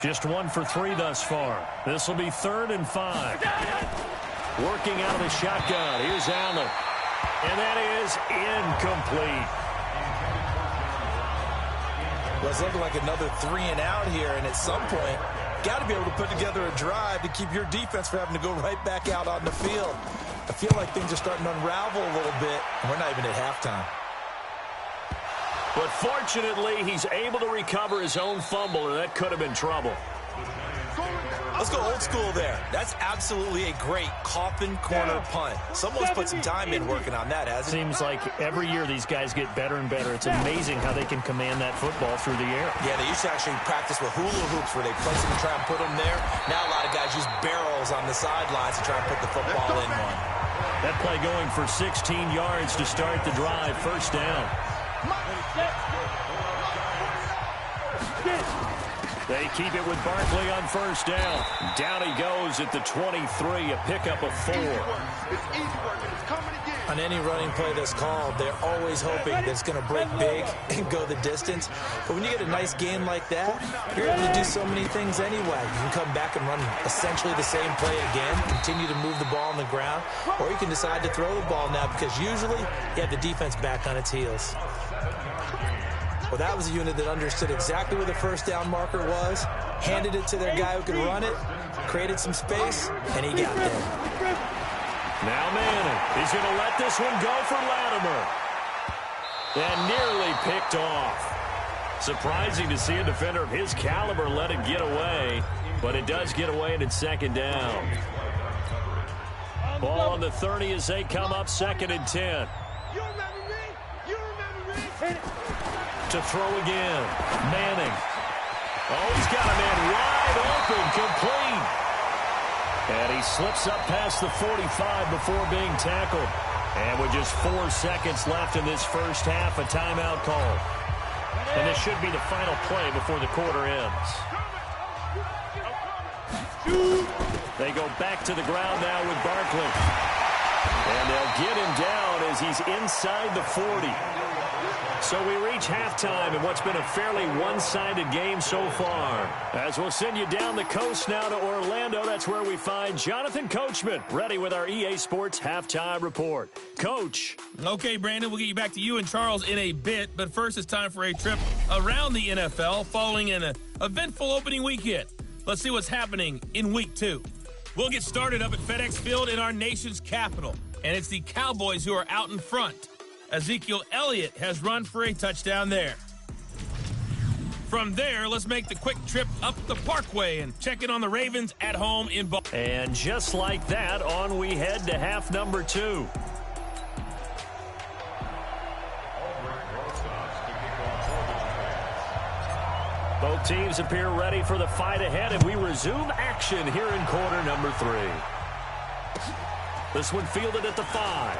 Just 1 for 3 thus far. This will be 3rd and 5. Working out of the shotgun. Here's Allen. And that is incomplete. Well, it's looking like another 3 and out here, and at some point, got to be able to put together a drive to keep your defense from having to go right back out on the field. I feel like things are starting to unravel a little bit, and we're not even at halftime. But fortunately, he's able to recover his own fumble, and that could have been trouble. Let's go old school there. That's absolutely a great coffin corner punt. Someone's put some time in working on that, hasn't it? Seems like every year these guys get better and better. It's amazing how they can command that football through the air. Yeah, they used to actually practice with hula hoops where they place them and try and put them there. Now a lot of guys use barrels on the sidelines to try and put the football in one. That play going for 16 yards to start the drive. First down. They keep it with Barkley on first down. Down he goes at the 23, a pickup of 4. On any running play that's called, they're always hoping that it's going to break big and go the distance. But when you get a nice game like that, you're able to do so many things anyway. You can come back and run essentially the same play again, continue to move the ball on the ground, or you can decide to throw the ball now because usually you have the defense back on its heels. Well, that was a unit that understood exactly where the first down marker was, handed it to their guy who could run it, created some space, and he got there. Now Manning. He's going to let this one go for Latimer. And nearly picked off. Surprising to see a defender of his caliber let it get away, but it does get away and it's second down. Ball on the 30 as they come up 2nd and 10. To throw again. Manning. Oh, he's got a man wide open, complete. And he slips up past the 45 before being tackled. And with just 4 seconds left in this first half, a timeout call. And this should be the final play before the quarter ends. They go back to the ground now with Barkley. And they'll get him down as he's inside the 40. So we reach halftime in what's been a fairly one-sided game so far. As we'll send you down the coast now to Orlando, that's where we find Jonathan Coachman, ready with our EA Sports Halftime Report. Coach. Okay, Brandon, we'll get you back to you and Charles in a bit, but first it's time for a trip around the NFL following an eventful opening weekend. Let's see what's happening in Week 2. We'll get started up at FedEx Field in our nation's capital, and it's the Cowboys who are out in front. Ezekiel Elliott has run for a touchdown there. From there, let's make the quick trip up the Parkway and check in on the Ravens at home in Baltimore. And just like that, on we head to half number 2. Both teams appear ready for the fight ahead, and we resume action here in quarter number 3. This one fielded at the 5.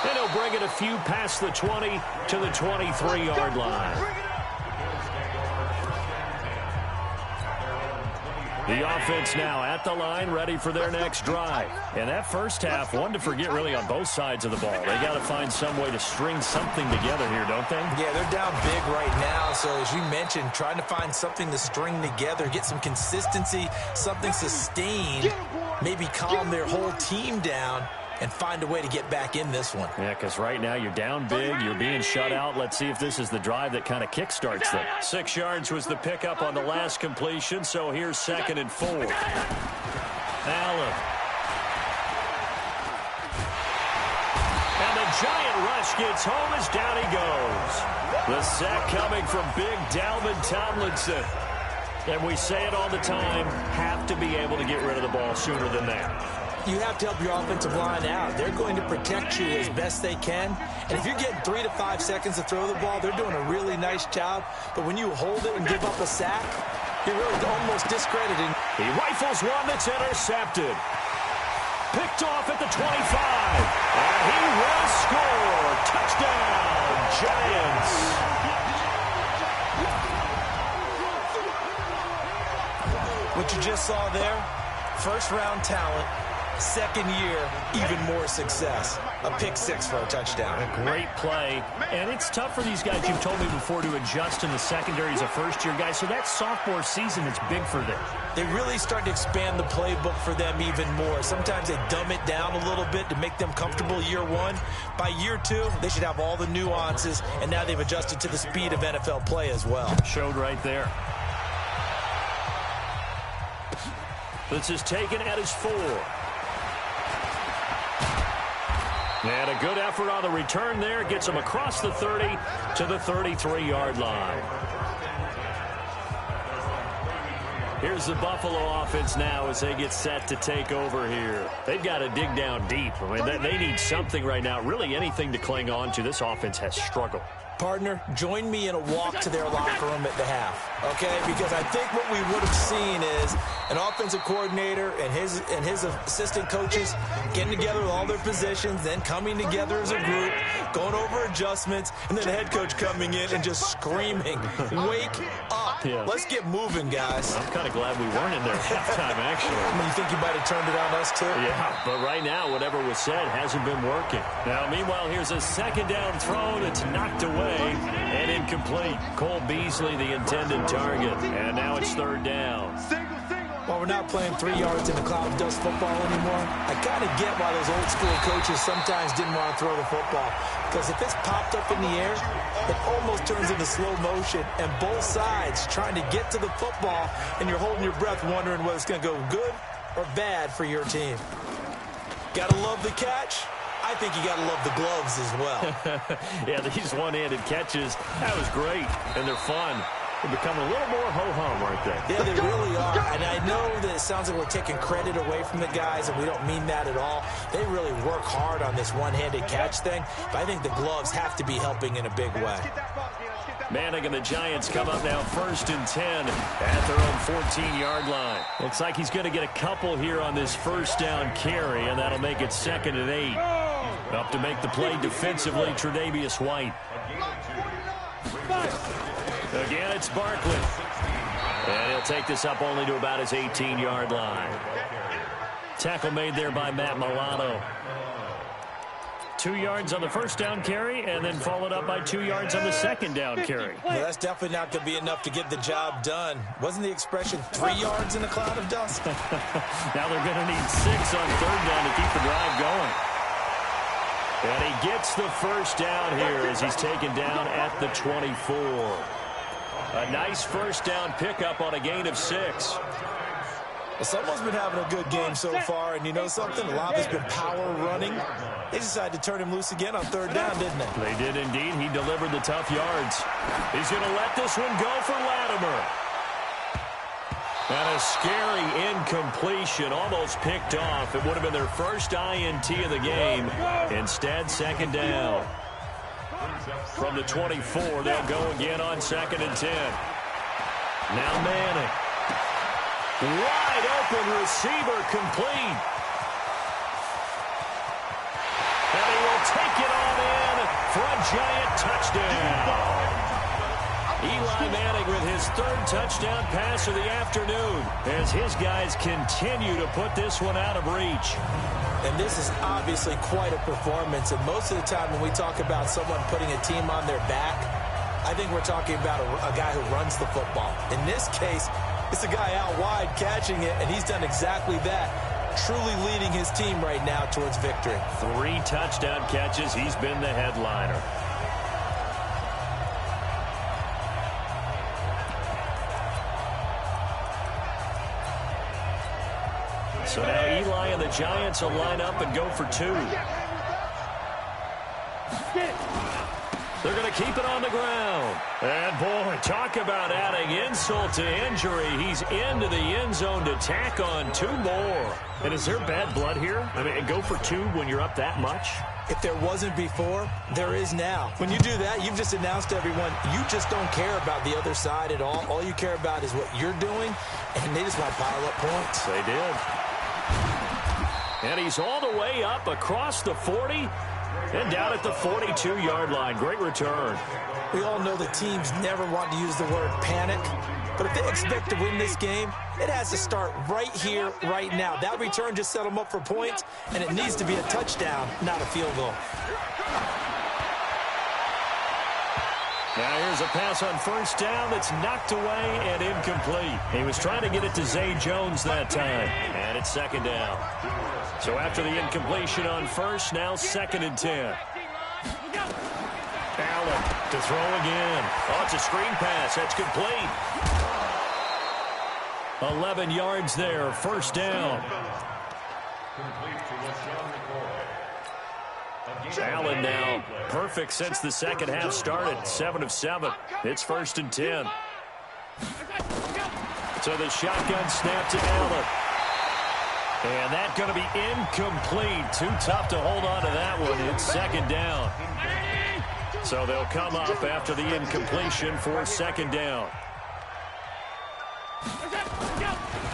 And he'll bring it a few past the 20 to the 23-yard line. The offense now at the line, ready for their next drive. And that first half, one to forget really on both sides of the ball. They got to find some way to string something together here, don't they? Yeah, they're down big right now. So as you mentioned, trying to find something to string together, get some consistency, something sustained, maybe calm their whole team down and find a way to get back in this one. Yeah, because right now you're down big, you're being shut out. Let's see if this is the drive that kind of kickstarts them. 6 yards was the pickup on the last completion, so here's 2nd and 4. Allen. And the giant rush gets home as down he goes. The sack coming from big Dalvin Tomlinson. And we say it all the time, have to be able to get rid of the ball sooner than that. You have to help your offensive line out. They're going to protect you as best they can. And if you're getting 3 to 5 seconds to throw the ball, they're doing a really nice job. But when you hold it and give up a sack, you're really almost discrediting. He rifles one that's intercepted. Picked off at the 25. And he will score. Touchdown, Giants. What you just saw there, first-round talent, Second year, even more success. A pick six for a touchdown. A great play. And it's tough for these guys, you've told me before, to adjust in the secondary as a first-year guy. So that sophomore season is big for them. They really start to expand the playbook for them even more. Sometimes they dumb it down a little bit to make them comfortable year one. By year two, they should have all the nuances, and now they've adjusted to the speed of NFL play as well. Showed right there. This is taken at his 4. And a good effort on the return there. Gets him across the 30 to the 33-yard line. Here's the Buffalo offense now as they get set to take over here. They've got to dig down deep. I mean, they need something right now, really anything to cling on to. This offense has struggled. Partner, join me in a walk to their locker room at the half, okay? Because I think what we would have seen is an offensive coordinator and his assistant coaches getting together with all their positions, then coming together as a group, going over adjustments, and then the head coach coming in and just screaming, "Wake up. Yeah. Let's get moving, guys." I'm kind of glad we weren't in there at halftime, actually. I mean, you think you might have turned it on us, too? Yeah, but right now, whatever was said hasn't been working. Now, meanwhile, here's a second down throw that's knocked away and incomplete. Cole Beasley, the intended target, and now it's third down. While we're not playing 3 yards in a cloud of dust football anymore, I kind of get why those old school coaches sometimes didn't want to throw the football. Because if it's popped up in the air, it almost turns into slow motion, and both sides trying to get to the football, and you're holding your breath wondering whether it's going to go good or bad for your team. Gotta love the catch. I think you got to love the gloves as well. Yeah, these one-handed catches, that was great, and they're fun. They're becoming a little more ho-hum right there. Yeah, they really are. And I know that it sounds like we're taking credit away from the guys, and we don't mean that at all. They really work hard on this one-handed catch thing, but I think the gloves have to be helping in a big way. Manning and the Giants come up now 1st and 10 at their own 14-yard line. Looks like he's going to get a couple here on this first down carry, and that'll make it 2nd and 8. Up to make the play defensively, Tre'Davious White. Again, it's Barkley. And he'll take this up only to about his 18-yard line. Tackle made there by Matt Milano. 2 yards on the first down carry, and then followed up by 2 yards on the second down carry. Well, that's definitely not going to be enough to get the job done. Wasn't the expression 3 yards in a cloud of dust? Now they're going to need 6 on third down to keep the drive going. And he gets the first down here as he's taken down at the 24. A nice first down pickup on a gain of 6. Well, someone's been having a good game so far, and you know something? A lot of it's been power running. They decided to turn him loose again on third down, didn't they? They did indeed. He delivered the tough yards. He's going to let this one go for Latimer. And a scary incompletion, almost picked off. It would have been their first INT of the game. Instead, second down. From the 24, they'll go again on 2nd and 10. Now Manning. Wide open receiver complete. And he will take it on in for a giant touchdown. Eli Manning with his 3rd touchdown pass of the afternoon as his guys continue to put this one out of reach. And this is obviously quite a performance. And most of the time when we talk about someone putting a team on their back, I think we're talking about a guy who runs the football. In this case, it's a guy out wide catching it, and he's done exactly that, truly leading his team right now towards victory. 3 touchdown catches. He's been the headliner. So now Eli and the Giants will line up and go for 2. They're going to keep it on the ground. And, boy, talk about adding insult to injury. He's into the end zone to tack on 2 more. And is there bad blood here? I mean, go for 2 when you're up that much? If there wasn't before, there is now. When you do that, you've just announced to everyone, you just don't care about the other side at all. All you care about is what you're doing, and they just want to pile up points. They did. And he's all the way up across the 40 and down at the 42-yard line. Great return. We all know the teams never want to use the word panic, But if they expect to win this game, it has to start right here, right now. That return just set them up for points, and it needs to be a touchdown, not a field goal. Now here's a pass on first down that's knocked away and incomplete. He was trying to get it to Zay Jones that time, and it's second down. So after the incompletion on first, now 2nd and 10. Allen to throw again. Oh, it's a screen pass. That's complete. 11 yards there, first down. Allen now perfect since the second half started. 7 of 7. It's 1st and 10. So the shotgun snap to Allen. And that's going to be incomplete. Too tough to hold on to that one. It's second down. So they'll come up after the incompletion for second down.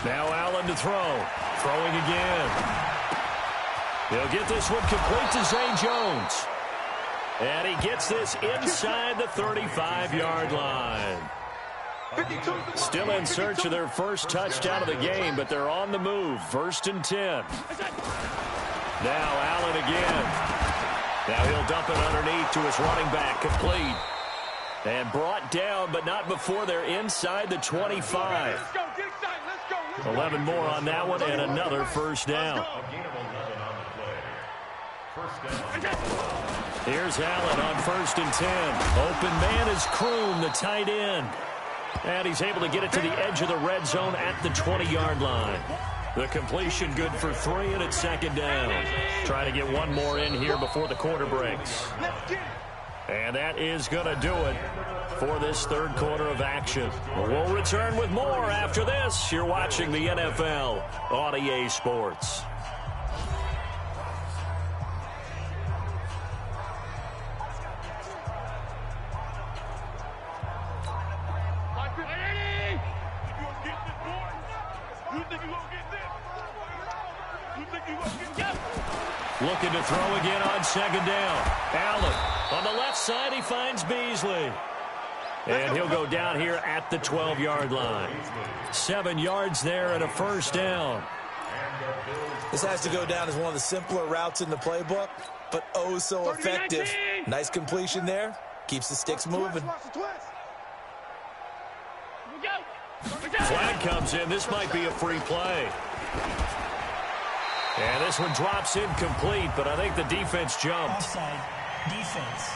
Now Allen to throw. Throwing again. He'll get this one complete to Zay Jones. And he gets this inside the 35-yard line. Still in search of their first touchdown of the game, but they're on the move. 1st and 10. Now Allen again. Now he'll dump it underneath to his running back, complete. And brought down, but not before they're inside the 25. 11 more on that one, and another first down. Here's Allen on 1st and 10. Open man is Kroom, the tight end. And he's able to get it to the edge of the red zone at the 20-yard line. The completion good for 3, and it's second down. Try to get one more in here before the quarter breaks. And that is going to do it for this third quarter of action. We'll return with more after this. You're watching the NFL on EA Sports. Looking to throw again on second down. Allen on the left side, he finds Beasley. And he'll go down here at the 12-yard line. 7 yards there and a first down. This has to go down as one of the simpler routes in the playbook, but oh so effective. Nice completion there. Keeps the sticks moving. Flag comes in. This might be a free play. And this one drops incomplete, but I think the defense jumped. Offside defense.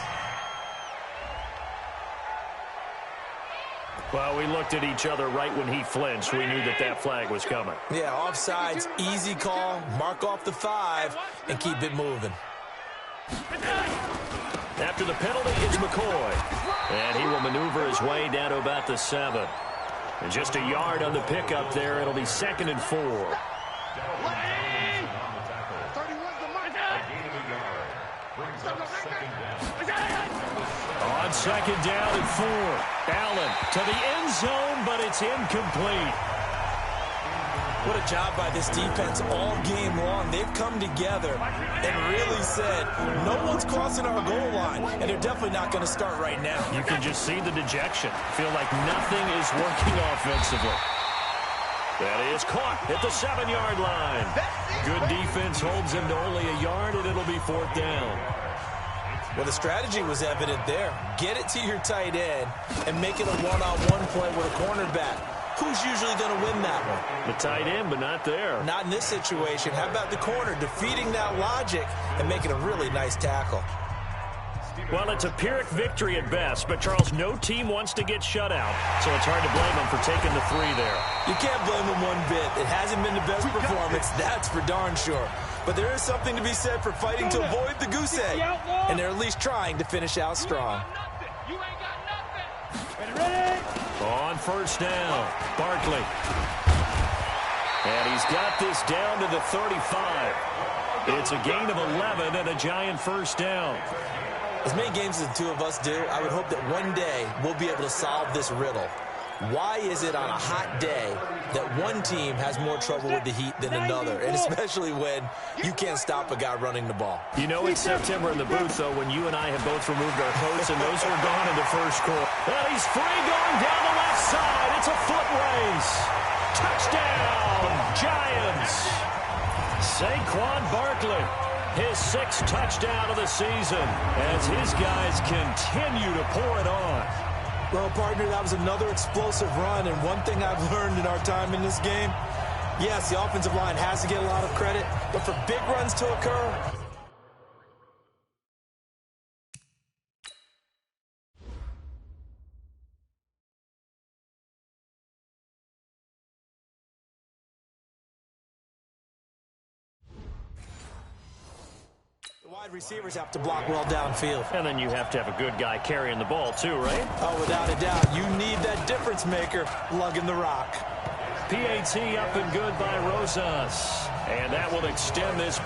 Well, we looked at each other right when he flinched. We knew that that flag was coming. Yeah, offsides, easy call. Mark off the 5 and keep it moving. After the penalty, it's McCoy. And he will maneuver his way down to about the 7. And just a yard on the pickup there. It'll be 2nd and 4. On second down and 4. Allen to the end zone, but it's incomplete. What a job by this defense all game long. They've come together and really said, no one's crossing our goal line, and they're definitely not going to start right now. You can just see the dejection. Feel like nothing is working offensively. That is caught at the 7-yard line. Good defense holds him to only a yard, and it'll be 4th down. Well, the strategy was evident there. Get it to your tight end and make it a one-on-one play with a cornerback. Who's usually going to win that one? The tight end, but not there. Not in this situation. How about the corner defeating that logic and making a really nice tackle? Well, it's a Pyrrhic victory at best, but, Charles, no team wants to get shut out, so it's hard to blame them for taking the 3 there. You can't blame them one bit. It hasn't been the best performance, that's for darn sure. But there is something to be said for fighting to avoid the goose egg, and they're at least trying to finish out strong. On first down, Barkley. And he's got this down to the 35. It's a gain of 11 and a giant first down. As many games as the two of us do, I would hope that one day we'll be able to solve this riddle. Why is it on a hot day that one team has more trouble with the heat than another, and especially when you can't stop a guy running the ball? You know it's September in the booth, though, when you and I have both removed our coats, and those were gone in the first quarter. And he's free going down the left left side. It's a foot race. Touchdown, Giants. SaQuan Barkley, his 6th touchdown of the season as his guys continue to pour it on. Well, partner, that was another explosive run, and one thing I've learned in our time in this game, yes, the offensive line has to get a lot of credit, but for big runs to occur, the wide receivers have to block well downfield. And then you have to have a good guy carrying the ball too, right? Oh, without a doubt. You need that difference maker lugging the rock. PAT up and good by Rosas. And that will extend this